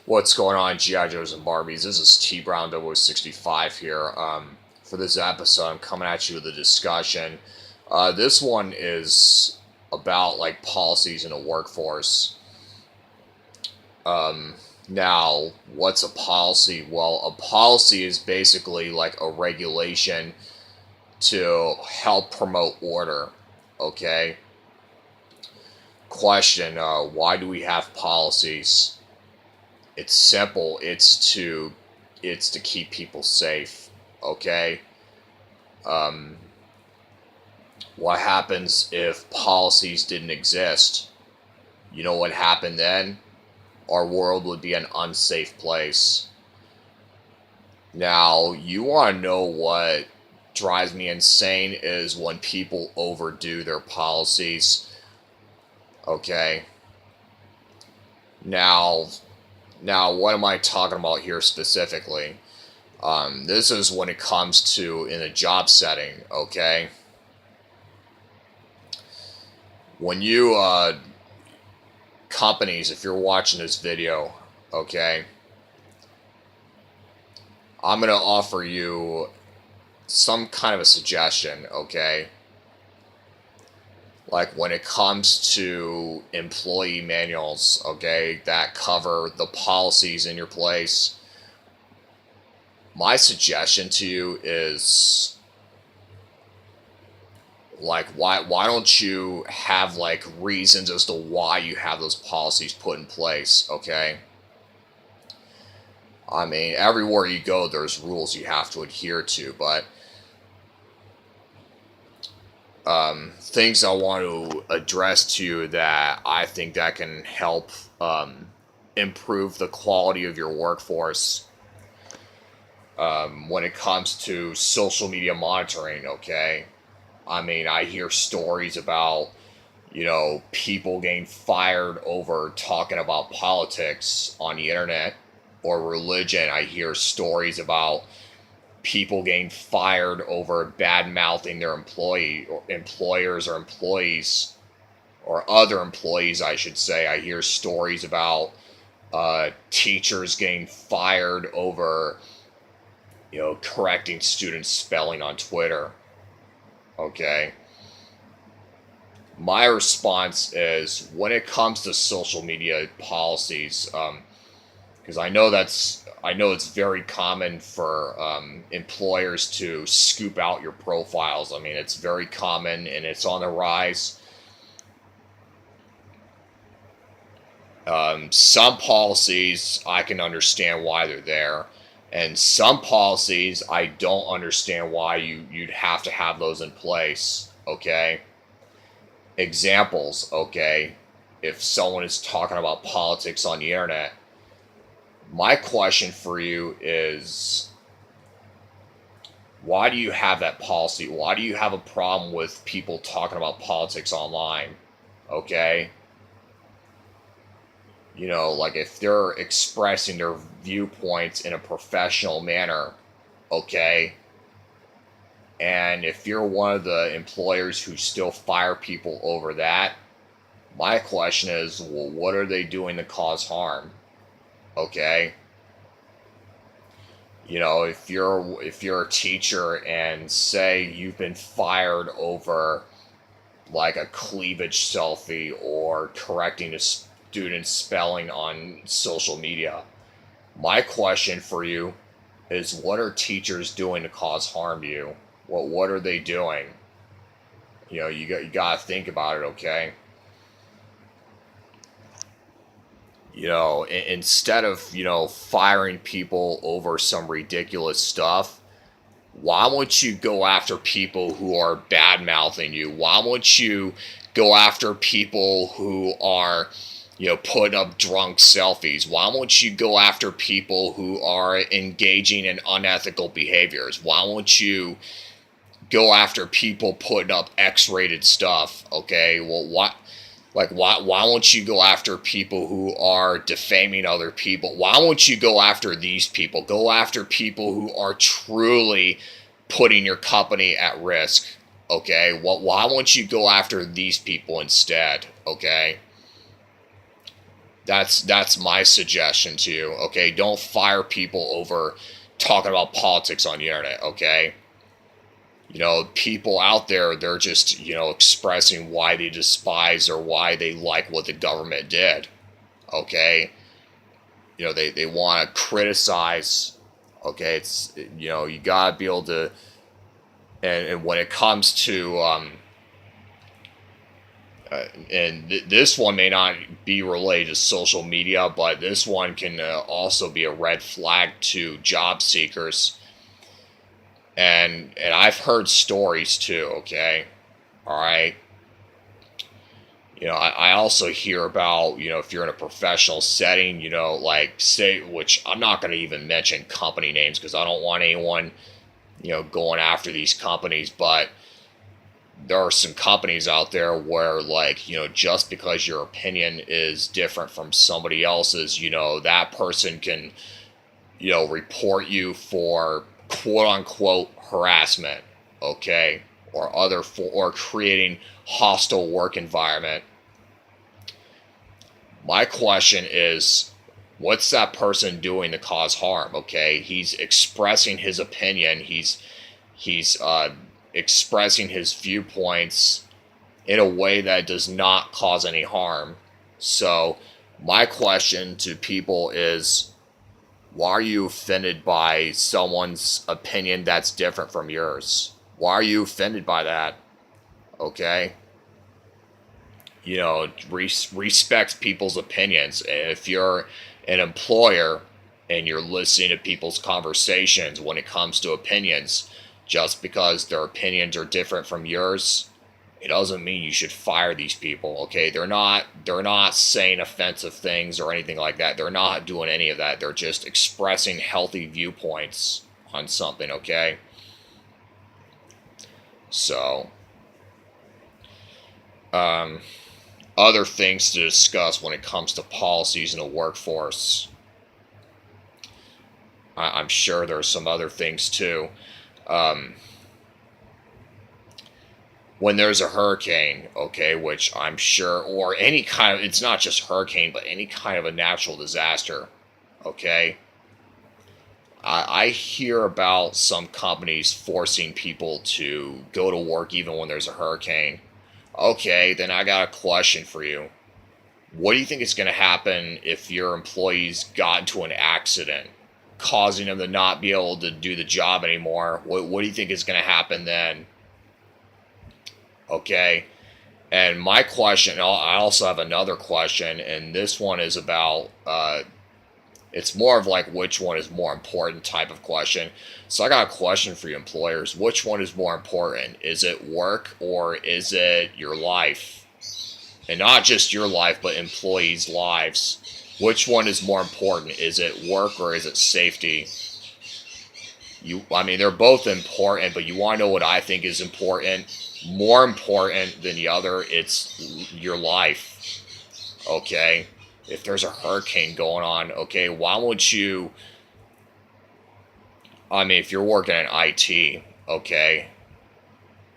What's going on, G.I. Joes and Barbies? This is T Brown 0065 here. For this episode, I'm coming at you with a discussion. This one is about like policies in the workforce. Now, what's a policy? Well, a policy is basically like a regulation to help promote order. Okay. Question: why do we have policies? It's simple. It's to keep people safe. Okay. Um, what happens if policies didn't exist? You know what happened then? Our world would be an unsafe place. Now, you want to know what drives me insane is when people overdo their policies. Okay. Now, what am I talking about here specifically? This is when it comes to in a job setting, okay? When you, companies, if you're watching this video, okay, I'm going to offer you some kind of a suggestion, okay? Like when it comes to employee manuals, okay, that cover the policies in your place, my suggestion to you is like why don't you have like reasons as to why you have those policies put in place, okay? I mean, everywhere you go there's rules you have to adhere to, but things I want to address to you that I think that can help improve the quality of your workforce when it comes to social media monitoring, okay? I mean, I hear stories about, people getting fired over talking about politics on the internet or religion. I hear stories about people getting fired over bad mouthing their employers or employees or other employees, I should say. I hear stories about teachers getting fired over, correcting students' spelling on Twitter. Okay. My response is when it comes to social media policies, because I know it's very common for employers to scoop out your profiles. I mean, it's very common and it's on the rise. Some policies I can understand why they're there, and some policies I don't understand why you'd have to have those in place. Okay. Examples. Okay. If someone is talking about politics on the internet, my question for you is, why do you have that policy? Why do you have a problem with people talking about politics online? Okay? Like if they're expressing their viewpoints in a professional manner, okay? And if you're one of the employers who still fire people over that, my question is, well, what are they doing to cause harm? Okay? If you're a teacher and say you've been fired over like a cleavage selfie or correcting a student's spelling on social media, my question for you is, what are teachers doing to cause harm to you? What are they doing? You got to think about it, okay? Instead of, firing people over some ridiculous stuff, why won't you go after people who are bad mouthing you? Why won't you go after people who are, putting up drunk selfies? Why won't you go after people who are engaging in unethical behaviors? Why won't you go after people putting up X-rated stuff? Okay, well, why won't you go after people who are defaming other people? Why won't you go after these people? Go after people who are truly putting your company at risk, okay? Why won't you go after these people instead, okay? That's my suggestion to you. Okay, don't fire people over talking about politics on the internet. Okay, people out there, they're just expressing why they despise or why they like what the government did. Okay, they want to criticize. Okay, it's you gotta be able to, and when it comes to this one may not be related to social media, but this one can also be a red flag to job seekers. And I've heard stories too. Okay, all right. I also hear about, if you're in a professional setting, like say, which I'm not going to even mention company names because I don't want anyone, going after these companies, but there are some companies out there where, like, just because your opinion is different from somebody else's, that person can, report you for quote unquote harassment, okay, or creating hostile work environment. My question is, what's that person doing to cause harm? Okay, he's expressing his opinion. He's expressing his viewpoints in a way that does not cause any harm. So, my question to people is, why are you offended by someone's opinion that's different from yours? Why are you offended by that? Okay? Respect people's opinions. If you're an employer and you're listening to people's conversations when it comes to opinions, just because their opinions are different from yours, it doesn't mean you should fire these people. Okay, they're not saying offensive things or anything like that. They're not doing any of that. They're just expressing healthy viewpoints on something. Okay, so other things to discuss when it comes to policies in the workforce. I'm sure there's some other things too. When there's a hurricane, okay, which I'm sure, or any kind of, it's not just hurricane, but any kind of a natural disaster, okay, I hear about some companies forcing people to go to work even when there's a hurricane. Okay, then I got a question for you. What do you think is going to happen if your employees got into an accident, causing them to not be able to do the job anymore? What do you think is going to happen then? Okay. And my question, I also have another question, and this one is about, it's more of like which one is more important type of question. So I got a question for you employers. Which one is more important? Is it work or is it your life? And not just your life, but employees' lives. Which one is more important? Is it work or is it safety? I mean, they're both important, but you want to know what I think is important? More important than the other, it's your life. Okay? If there's a hurricane going on, okay, why won't you, I mean, if you're working in IT, okay,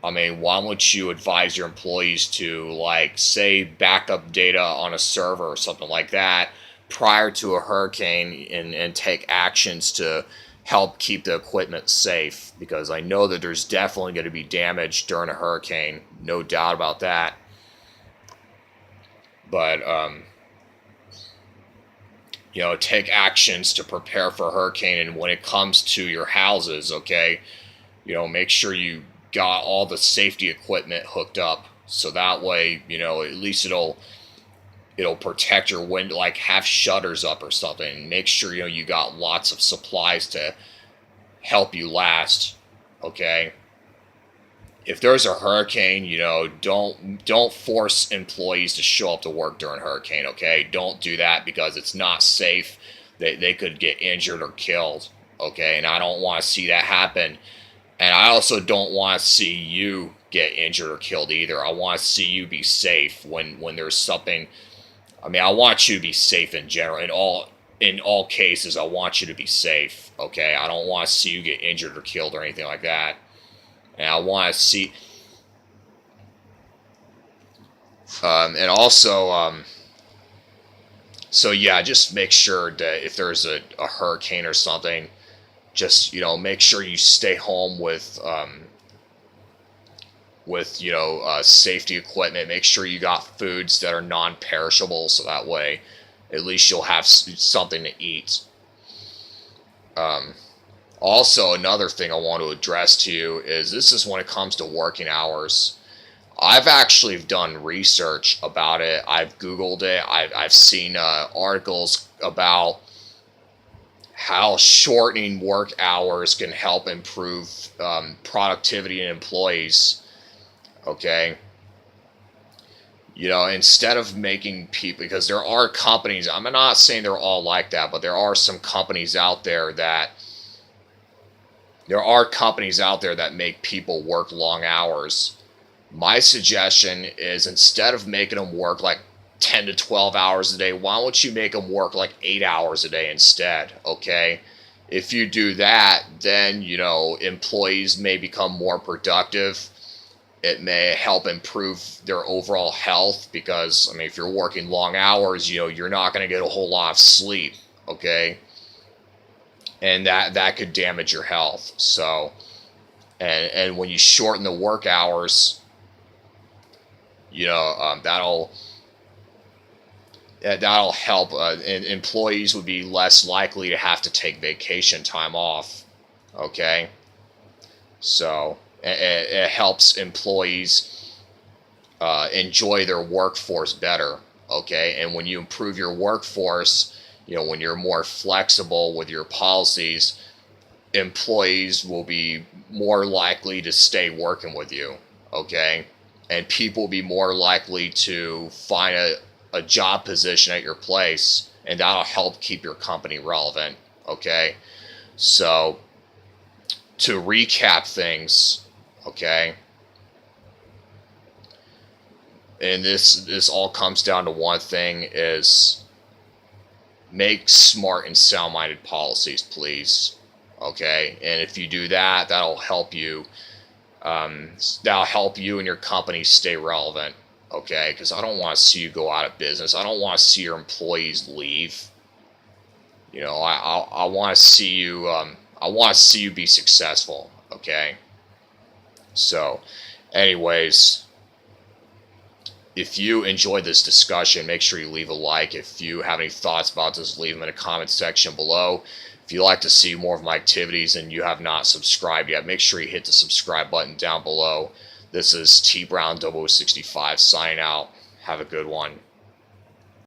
I mean, why won't you advise your employees to, like, say, back up data on a server or something like that prior to a hurricane and take actions to help keep the equipment safe? Because I know that there's definitely going to be damage during a hurricane, no doubt about that. But, take actions to prepare for a hurricane. And when it comes to your houses, okay, make sure you got all the safety equipment hooked up, so that way, at least it'll protect your window, like have shutters up or something. Make sure you got lots of supplies to help you last. Okay, if there's a hurricane, don't force employees to show up to work during a hurricane. Okay, don't do that because it's not safe. They could get injured or killed. Okay, and I don't want to see that happen. And I also don't want to see you get injured or killed either. I want to see you be safe when there's something. I mean, I want you to be safe in general. In all cases, I want you to be safe. Okay, I don't want to see you get injured or killed or anything like that. And I want to see. And also, So yeah, just make sure that if there's a hurricane or something, just make sure you stay home with safety equipment. Make sure you got foods that are non-perishable, so that way at least you'll have something to eat. Also, another thing I want to address to you is this is when it comes to working hours. I've actually done research about it. I've Googled it. I've seen articles about how shortening work hours can help improve productivity in employees. Okay. Instead of making people, because there are companies, I'm not saying they're all like that, but there are some companies out there that make people work long hours. My suggestion is, instead of making them work like 10 to 12 hours a day, why don't you make them work like 8 hours a day instead, okay? If you do that, then, employees may become more productive. It may help improve their overall health because, if you're working long hours, you're not going to get a whole lot of sleep, okay? And that could damage your health. So, and when you shorten the work hours, that'll help. And employees would be less likely to have to take vacation time off, okay? So it helps employees enjoy their workforce better, okay? And when you improve your workforce, when you're more flexible with your policies, employees will be more likely to stay working with you, okay? And people will be more likely to find a job position at your place, and that'll help keep your company relevant, okay? So, to recap things, okay, and this all comes down to one thing, is make smart and sound-minded policies, please, okay? And if you do that, that'll help you and your company stay relevant, okay? Because I don't want to see you go out of business. I don't want to see your employees leave. I want to see you. I want to see you be successful, okay? So, anyways, if you enjoyed this discussion, make sure you leave a like. If you have any thoughts about this, leave them in the comment section below. If you'd like to see more of my activities and you have not subscribed yet, make sure you hit the subscribe button down below. This is T Brown 0065 signing out. Have a good one.